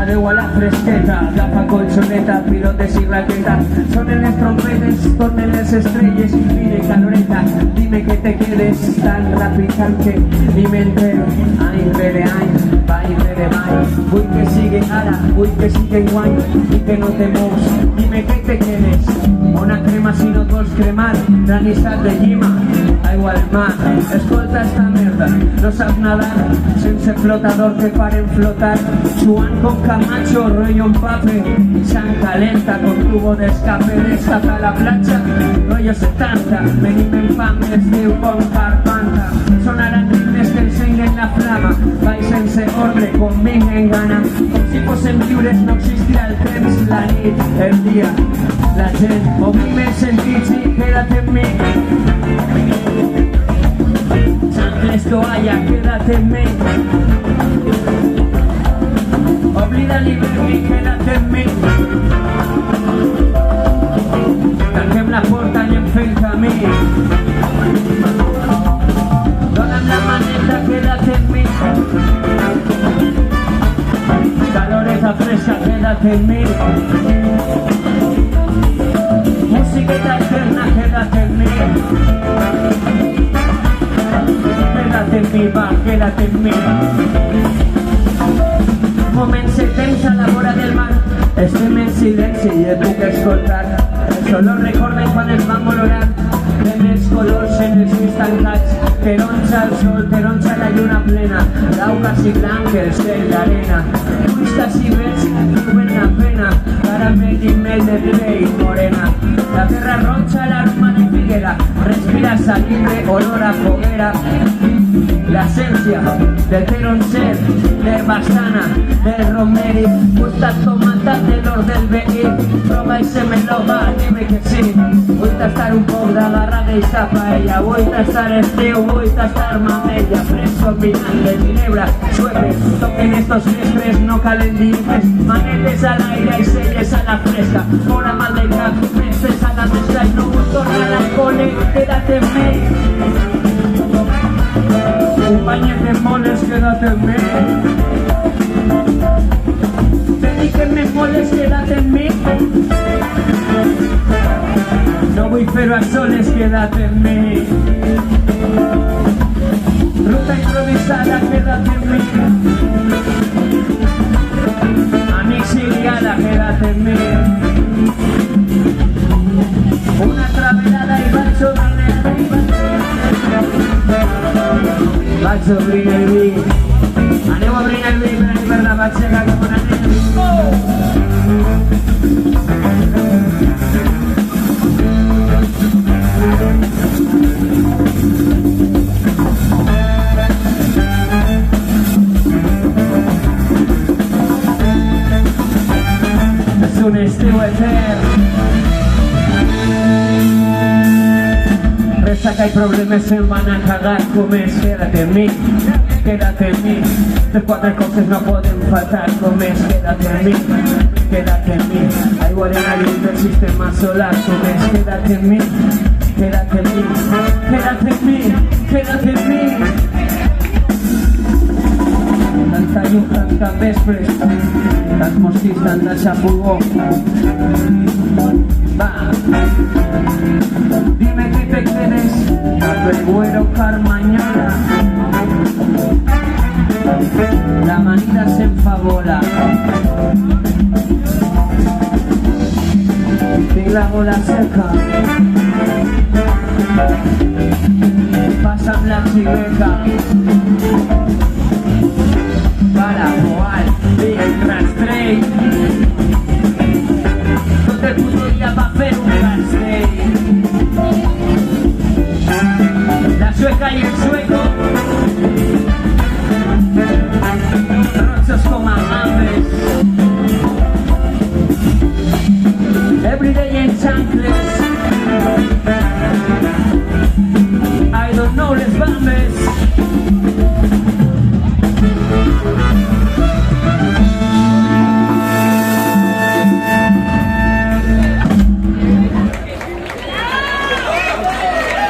adeu a la fresqueta, gafa colchoneta, pilotes y raqueta. Sonen los trompetes, tornen las estrellas y pide caloreta. Dime que te quedes tan rapicante, ni me entero. Ay, rere, ay, bye, rere, bye. Vull que sigue ara, vull que sigue guai i que no te mous. Dime que te quedes, una crema si no et vols cremar, granissat de llima, aigua al mar. Escolta esta merda, no saps nadar, sense flotador te farem flotar. Suant con Camacho, rollo empape, San Calenta con tubo de escape. Destapa la plancha, rollo 70, venim en fam, es diu con Carpanta. Sonaran ritmes que ensenyen la flama, vai sense ordre, com vinguen gana. Com si fóssim lliures, no existirà el temps, la nit, el dia, la gent. Obrim els sentits i queda't en mi. Chancles, toalla, queda't en mi. Oblida l'hivern i queda't en mi. Tanquem la porta, anem fent camí. Dona'm la maneta, queda't en mi. Caloreta fresca, queda't en mi. Musiqueta alterna, quédate en mí. Quédate en mí, va, quédate en mí. Moment se tensa a la vora del mar. Estem en silenci i et puc escoltar. Els olors recorden quan ens vam olorar. Ven els colors en els ulls tancats. Taronja el sol, taronja la lluna plena. Dauques i blanques de l'arena. Fuistes i vents, diuen la pena. Caramel i mel de grey morena. La terra roja, l'aroma de figuera. Respira salitre, olor a foguera. L'essència del taronger, d'herba sana, del romeri. Gustat tomata de l'or del veí. Prova i se me lo va, dime que sí. Vull tastar un poc d'agarrada i sa paella. Vull tastar estiu, vull tastar mamella. Fresco combinant de ginebra, suepe. Toquen estos mestres, no calen dientes. Manetes a l'aire i selles a la fresca. Fora mal de cap, mestres a la mescla. I no vull tornar al cole, queda't en mi. Companyes de moles, queda't en mi. Vení que me moles, queda't en mi. No vull fer-ho a soles, queda't en mi. Ruta improvisada, queda't en mi. Amics i liada, queda't en mi. Una travelada i vaig obrir el vi. Vaig obrir el vi. Aneu obrint el vi per anar per la batxega que m'han anat el vi. És un estiu etern. Ressaca i problemes se'n van a cagar com és. Queda't en mi, queda't en mi. Les quatre coses no poden faltar com és. Queda't en mi, queda't en mi. Aigua de la llum del sistema solar com és. Queda't en mi, queda't en mi. Queda't en mi, queda't en mi. Tanta llum, tanta vespres, tants mosquits, tanta xapugó. Va, dime que te quedes a Pegüero, Carmañola. La manita se enfabola. Tinc la bola seca. Pásame la chiveca. Para Boal, bien rastreig. Tot el puto dia va fer un castell. La sueca y el sueco, rochos como agambes. Everyday en chancles. I don't know les bambes.